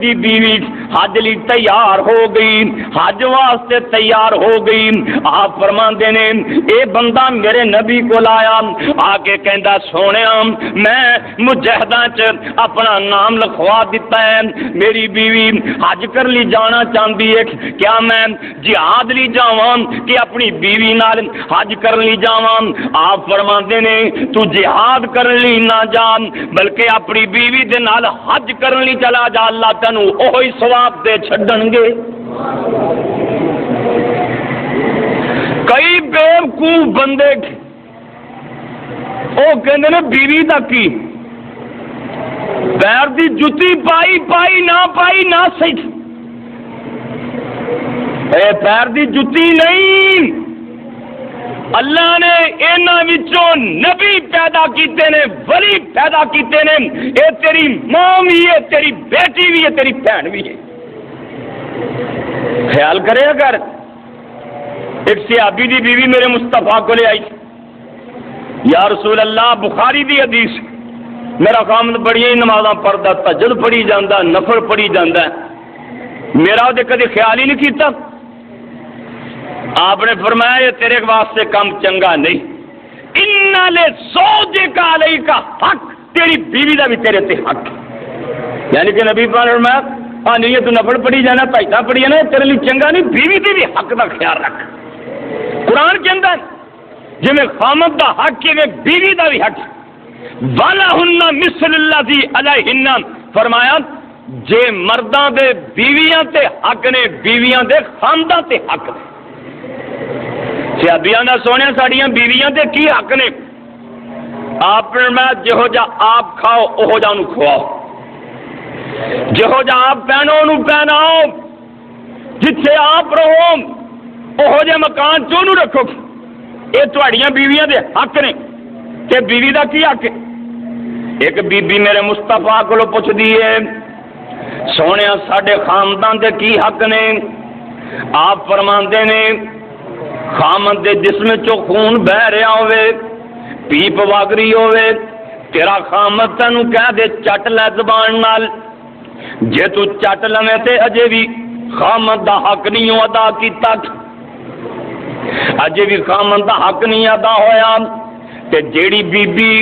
دی بیوی حج لی تیار ہو گئی، حج واسطے تیار ہو گئی۔ آپ فرماندے نے اے بندہ میرے نبی کو لایا، آ کے کہندا سونیا میں مجاہداں چ اپنا نام لکھوا دیتا ہے، میری بیوی حج کر لی جانا چاہتی ہے، کیا میں جہاد لی جاواں کہ اپنی بیوی نال حج کر لی جاواں؟ آپ فرماندے نے تو جہاد کر لی نہ جا بلکہ اپنی بیوی دے نال حج کرن لی چلا جا، اللہ تینوں اوہی ثواب دے چھڈن گے۔ کئی بیوقوف بندے او کہندے نے بیوی دا کی پیر دی جُتی پائی پائی نہ صحیح، اے پیر دی جُتی نہیں، اللہ نے انہاں وچوں نبی پیدا کیتے نے، ولی پیدا کیتے نے، اے تیری ماں بھی ہے، تیری بیٹی بھی ہے، تیری بہن بھی ہے۔ خیال کرے اگر ایک صحابی دی بیوی میرے مصطفیٰ کو لے آئی، یا رسول اللہ بخاری دی حدیث، میرا خامد بڑی نمازاں پڑھدا، تہجد پڑھی جاندا، نفل پڑھی جاندا، میرا وہ کدی خیال ہی نہیں کیتا۔ آپ نے فرمایا یہ تیرے واسطے کام چنگا نہیں، ان لزوجک علیک حق، تیری بیوی دا بھی تیرے تے حق، یعنی کہ نبی پاک نے فرمایا ہاں نہیں یہ تو نفل پڑھی جانا، تہجد پڑھی جانا، تیرے لیے چنگا نہیں، بیوی دی بھی حق دا خیال رکھ۔ قرآن کے اندر جی میں خامد دا حق ہے بیوی دا بھی حق، وَلَهُنَّ مِثْلُ الَّذِي عَلَيْهِنَّ، فرمایا جے مرداں دے بیویاں تے حق نے، بیویاں دے خانداں تے حق نے۔ صحابیاں دا سونے ساڑیاں بیویاں دے کی حق نے؟ آپ میں جہو جا آپ کھاؤ اوہو جا انہوں کھواؤ، جہو جا آپ پہنو انہوں پہناؤ، جتھے آپ رہو اوہو جا مکان چونوں رکھو، یہ تواڑیاں بیویاں دے حق نے۔ کہ بیوی دا کی حق ہے؟ ایک بی بی میرے مصطفیٰ کو پوچھ دیئے سونے ساڑے خاندان دے کی حق نے؟ آپ فرماندے نے خامد دے جسم چو خون بہ رہا ہوئے، پیپ واگری ہوئے، تیرا خامد تینوں کہہ دے چٹ لے زبان نال، جے تو چٹ لمے تے اجے بھی خامد دا حق نہیں ادا کیتا، اجے بھی خامد دا حق نہیں ادا ہویا، تے جیڑی بی بی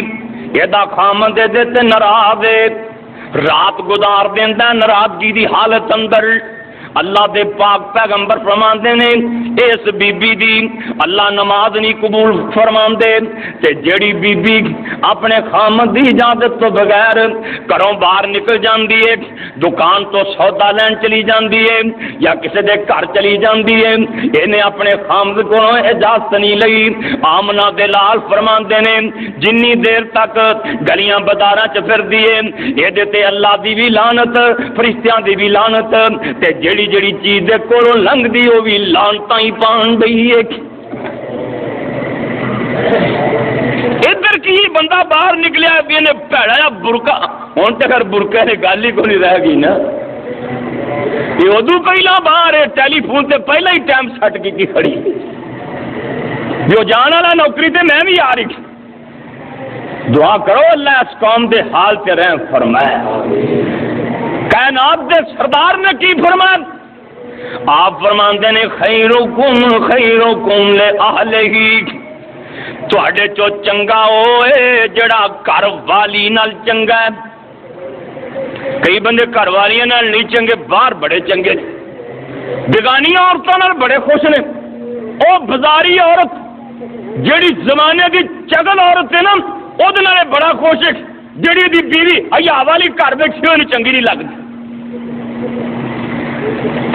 یہ دا خامد دے دے تے ناراض ہے، رات گزار دیندا ناراضگی دی حالت اندر، اللہ دے پاک پیغمبر فرماندے نے اس بی بی دی اللہ نماز نہیں قبول فرماندے، تے جیڑی بی بی اپنے خامد دی اجازت تو بغیر گھروں باہر نکل جاندی ہے، دکان تو سودا لین چلی جاندی ہے یا کسی دے گھر چلی جاندی ہے، انہیں اپنے خامد کو اجازت نہیں لئی۔ آمنہ دے لال فرماندے نے جنی دیر تک گلیاں بازاراں چ پھردی ہے یہ تے اللہ دی بھی لعنت، فرشتیاں دی بھی لعنت، تے جیڑی چیز دے کولوں لنگ دی وہ بھی لعنتاں ہی پان گئی ہے۔ ادھر کی بندہ باہر نکلیا نے بھڑا یا برقع، ہوں تو خیر برقع نے گل ہی کو نہیں رہ گئی نا، یہ ادو پہلا باہر ہے ٹیلی فون سے پہلا ہی ٹائم سٹ کی کھڑی، جو جان والا نوکری تے میں بھی آ رہی۔ دعا کرو اللہ اس قوم دے حال سے رحم فرمائے۔ کائنات دے سردار نے کی فرمایا؟ آپ فرماندے نے خیرکم لأہلہ، تواڈے چو چنگا ہوئے جڑا گھر والی نال چنگا ہے۔ کئی بندے گھر والیاں نال نہیں چنگے، باہر بڑے چنگے، بیگانی عورتوں نال بڑے خوش نے۔ او بازاری عورت جیڑی زمانے دی چگل عورت ہے نا وہ بڑا خوش ہے، جیڑی دی بیوی حیا والی گھر بیٹھی ہوئی چنگی نہیں لگتی۔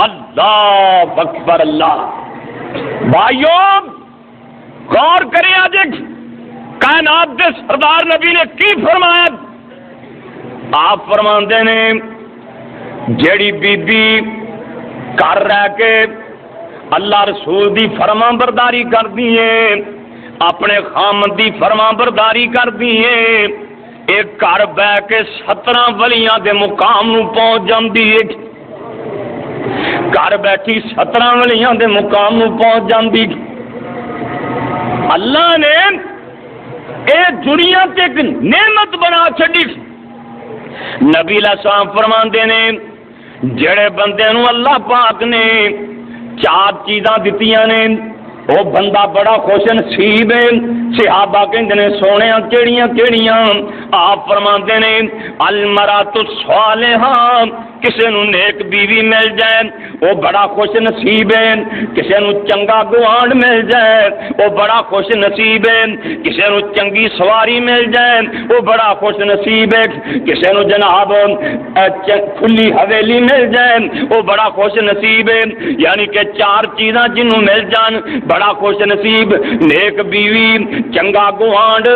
اللہ اکبر، اللہ بھائیو غور کریں آج کائنات دے سردار نبی نے کی فرمایا؟ آپ فرماندے نے جیڑی بی بی گھر رہ کے اللہ رسول دی فرما برداری کردی ہے، اپنے خامد دی فرما برداری کردی ہے، ایک گھر بہ کے 17 ولیاں دے مقام نو پہنچ جاندی ہے، گھر بیٹھی 17 ولیاں دے مقام نو پہنچ جاندی۔ اللہ نے اے دنیا تے ایک نعمت بنا چھڈی۔ نبی علیہ السلام فرماندے نے جڑے بندے نو اللہ پاک نے 4 چیزاں دتیاں نے وہ بندہ بڑا خوش نصیب ہے. صحابہ کہندے نے سونےاں کیڑیاں کیڑیاں؟ آپ فرماندے نے المرأۃ الصالحہ، کسے نو نیک بیوی مل جائے وہ بڑا خوش نصیب ہے. کسے نو چنگا گوانڈ مل جائے وہ بڑا خوش نصیب ہے. کسے نو چنگی سواری مل جائے وہ بڑا خوش نصیب ہے. کسے نو جناب کھلی حویلی مل جائے وہ بڑا خوش نصیب ہے. یعنی کہ 4 چیزاں جنوں مل جان بڑا خوش نصیب. نیک بیوی، چنگا گوانڈ،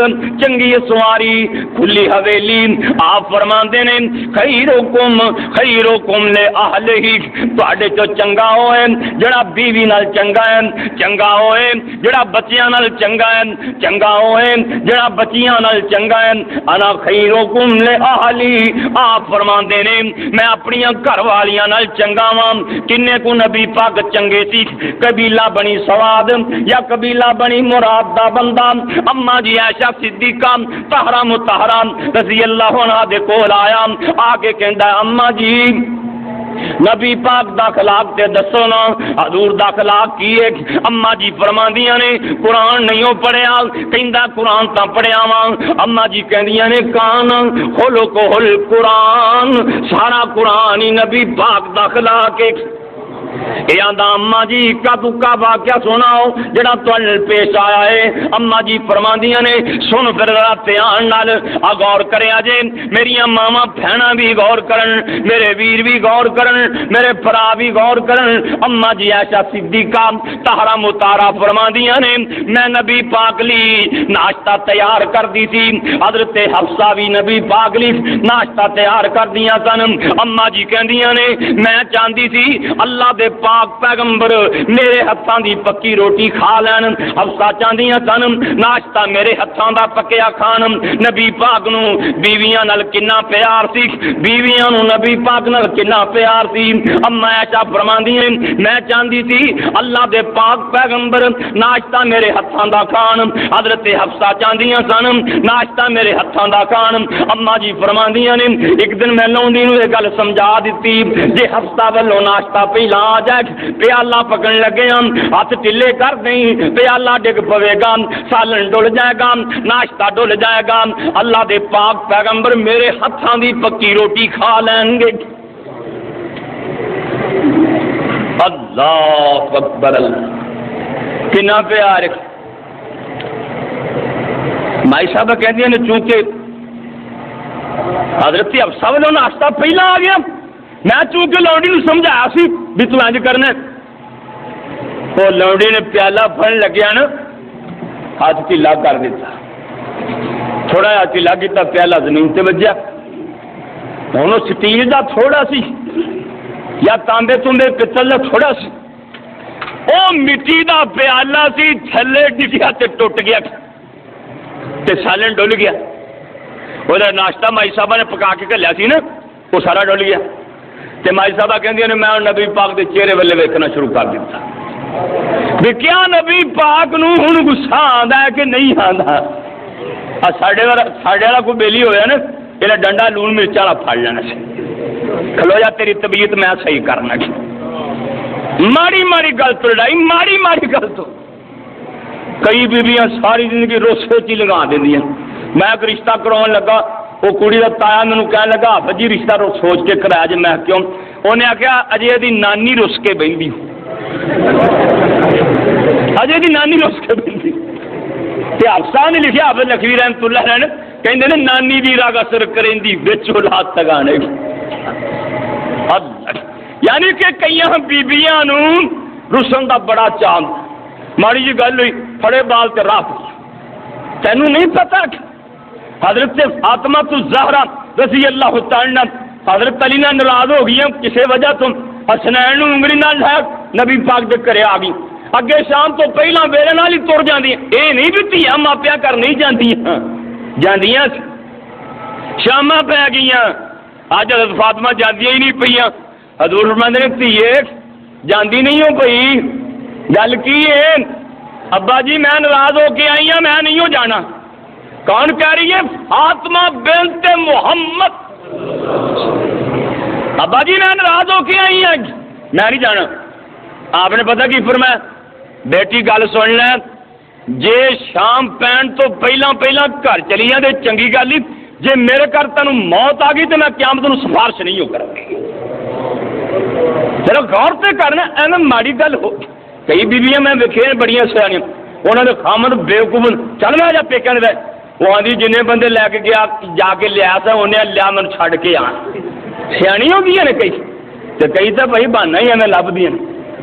چنگی سواری، کھلی حویلی. آپ فرماندے نے خیرکم لأہلہ، تواڈے چوں چنگا ہوئے جڑا بیوی نال چنگا ہے، چنگا ہوئے جڑا بچیاں نال چنگا ہے، چنگا ہوئے جڑا بچیاں نال چنگا ہے. انا خیرکم لأہلی، آپ فرماندے نے میں اپنی گھر والیاں نال چنگا واں. کنے کو نبی پاک چنگے سی؟ قبیلہ بنی سواد یا قبیلہ بنی مراد دا بندہ اما جی عائشہ صدیقہ طاہرہ مطہرہ رضی اللہ عنہا دے کول آیا، آ کے کہندا اما جی نبی پاک دا اخلاق تے دسو نا، حضور دا اخلاق کی ہے؟ اما جی فرماندیاں نے قرآن نہیں پڑھیا، کہندا قرآن تا پڑھیا وا. اما جی کہندیاں نے کان خلقہ القرآن، سارا قرآن ہی نبی پاک دا اخلاق ہے. یہ آندا اما جی اکا دکا واقعہ سناؤ جڑا تواڈے پیش آیا ہے. اما جی فرماندیاں نے سن پھر ذرا دھیان نال غور کریا جے، میریاں ماواں بہناں بھی غور کرن، میرے ویر بھی غور کرن، میرے بھرا بھی غور کرن. اما جی عائشہ صدیقہ طاہرہ مطہرہ فرماندیاں نے میں نبی پاک لی ناشتہ تیار کر دی تھی. حضرت حفصہ بھی نبی پاک لی ناشتہ تیار کر دیاں سن. اما جی کہندیاں نے میں چاہندی سی اللہ دے پاک پیغمبر میرے ہتھاں دی پکی روٹی کھا لین. حفصہ چاہندیاں سن ناشتہ میرے ہتھاں دا پکیا کھان. نبی پاک نو بیویاں نال کنا پیار سی، بیویاں نو نبی پاک نال کنا پیار سی. اما عائشہ فرماندی ہیں میں چاہندی سی اللہ دے پاک پیغمبر ناشتہ میرے ہتھاں دا کھان. حضرت حفصہ چاہندیاں سن ناشتہ میرے ہتھاں دا کھان. اما جی فرماندیاں نے ایک دن میں لونڈی نو یہ گل سمجھا دتی جے حفصہ والوں ناشتہ پہلا آ جائے پیالہ پکڑ لگے ہم ہاتھ ٹلے کر دیں پیالہ ڈگ پوے گا، سالن ڈل جائے گا، ناشتہ ڈل جائے گا. اللہ دے پاک پیغمبر میرے ہاتھاں دی پکی روٹی کھا لیں گے. اللہ اکبر، اللہ کنا پیار. مائی صاحب کہتے ہیں چونکہ حضرت حفصہ والوں ناشتہ پہلا آ گیا، میں چونکہ لونڈی نو سمجھایا سی بھی تو انج کرنا، وہ لونڈی نے پیالہ پھڑ لگیا نا ہاتھ ٹھیلا کر دیتا، تھوڑا ہاتھ ٹھیلا کیتا پیالہ زمین تے وجیا. ہوں سٹیل دا تھوڑا سی یا تانبے تمبے پتل دا تھوڑا سی، وہ مٹی دا پیالہ سی تھلے ڈگیا تے ٹوٹ گیا تے سالن ڈل گیا. وہ ناشتہ مائی صاحبہ نے پکا کے گھلیا سی نا وہ سارا ڈل گیا. تے مائی صاحبہ کہندی نے میں نبی پاک دے چہرے والے ویکھنا شروع کر دیتا بھی کیا نبی پاک نو ہن غصہ آندا ہے کہ نہیں آندا. ساڈے والا کوئی بیلی ہویا نا یہ ڈنڈا لون مرچ والا پھڑ لینا سی، کھلو جا تیری طبیعت میں صحیح کرنا. ماڑی ماڑی گل تو لڑائی، ماڑی ماڑی گل تو کئی بیبیاں ساری زندگی روسے چی لگا دیا. میں ایک رشتہ کراؤن لگا، وہ کڑی کا تایا مینو کہنے لگا بجی رشتہ سوچ کے کرایا جی. میں کیوں؟ انہیں آخیا اجے دی نانی رس کے بہندی، اجے دی نانی رس کے بہندی. حفصہ نے لکھا حافظ لکھوی رحمت اللہ رہن کہندے نے نانی دی راگ اثر کریں وچ اولاد تگانے. یعنی کہ کئی بیبیاں نو رسن دا بڑا چاند. ماڑی جی گل ہوئی پھڑے بال تے راہ تینوں نہیں پتا حضرت فاطمہ الزہرا رضی اللہ تعالی حضرت علی نہ ناراض ہو گئی کسی وجہ تو حسنین انگلی نہ لایا نبی پاک دے گھر آ گئی. اگے شام تو پہلا ویلے نال ہی تر جاندی، اے نہیں بھی دھیاں ماپیاں گھر نہیں جاندیاں شاماں پی گئیاں. اج حضرت فاطمہ جاندیاں ہی نہیں پئیاں. حضور فرماندے نے دھیے جاندی نہیں ہو پئی، گل کی ہے؟ ابا جی میں ناراض ہو کے آئی ہوں، میں نہیں ہو جانا. کون کہہ رہی ہے؟ فاطمہ بنت محمد. ابا جی میں ناراض ہو کے آئی ہوں، میں نہیں جانا۔ آپ نے پتا کی فرمایا؟ بیٹی گل سن لے، جے شام پہن تو پہلا گھر چلی جائے تو چنگی گل ہی، جے میرے گھر تینوں موت آ گئی تو میں قیامت نوں سفارش نہیں ہو کروں گی۔ چلو غور سے کرنا، ایویں ماڑی گل ہو۔ کئی بیویاں میں ویکھے بڑیاں سیاںیاں، انہوں نے خامد بےوقوف چل میں جا پیکاں دے، وہ آدھی جن بندے لے کے گیا جا کے لیا تھا انہیں لیا من چھڈ کے آ، سیاںی ہو گئی نے کئی تو بھائی بہانا ہی ایویں لبھ دیا۔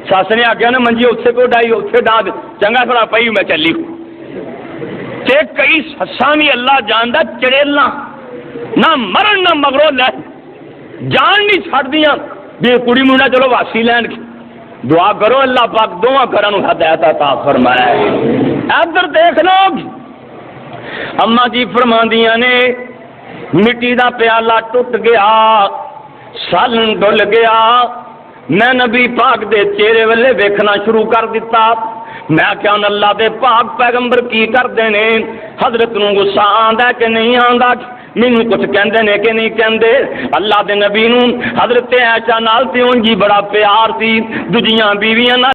سس نے آخیا نا منجی اتنے کو ڈائی اتنے ڈا دے، چنگا تھوڑا پئی میں چلی ہوں۔ تے کئی سساں بھی اللہ جاندا چڑیلاں نہ مرن نہ مگرو لے جان نہیں چھڈ دیاں بھی کڑی منڈا چلو واسی لین کی۔ دعا کرو اللہ پاک دونوں گھراں نوں ہدایت عطا فرمائے۔ ادھر دیکھ لو اما جی فرماندیاں نے مٹی دا پیالہ ٹوٹ گیا، سالن ڈل گیا، میں نبی پاک دے چہرے والے ویکھنا شروع کر دیتا۔ میں کیا اللہ دے پاک پیغمبر کی کردے نے؟ حضرت نوں غصہ آندا کہ نہیں آندا؟ مینوں کچھ کہندے نے کہ نہیں کہندے؟ اللہ دے نبی نوں حضرت عائشہ نال تے اونج ہی بڑا پیار سی، دوجیاں بیویاں نال